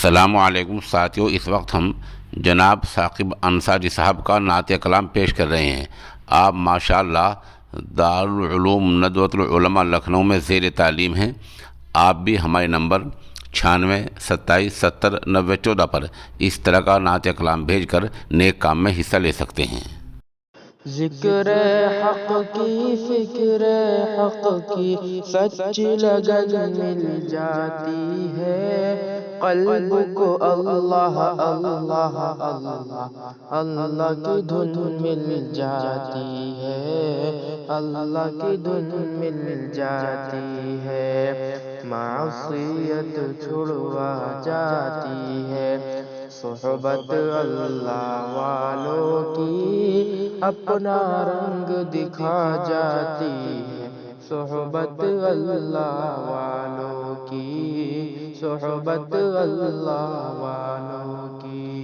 السلام علیکم ساتھیو، اس وقت ہم جناب ثاقب انصاری صاحب کا نعت کلام پیش کر رہے ہیں۔ آپ ماشاءاللہ دارالعلوم ندوۃ العلما لکھنؤ میں زیر تعلیم ہیں۔ آپ بھی ہمارے نمبر 96 27 70 90 14 پر اس طرح کا نعت کلام بھیج کر نیک کام میں حصہ لے سکتے ہیں۔ ذکر حق کی فکر حق کی سچ لگن مل جاتی ہے، قلب کو اللہ اللہ اللہ اللہ کی دھن مل جاتی ہے، اللہ کی دھن مل جاتی ہے، معصیت چھڑوا جاتی ہے، صحبت اللہ والوں کی اپنا رنگ دکھا جاتی ہے، صحبت اللہ والوں کی، صحبت اللہ والوں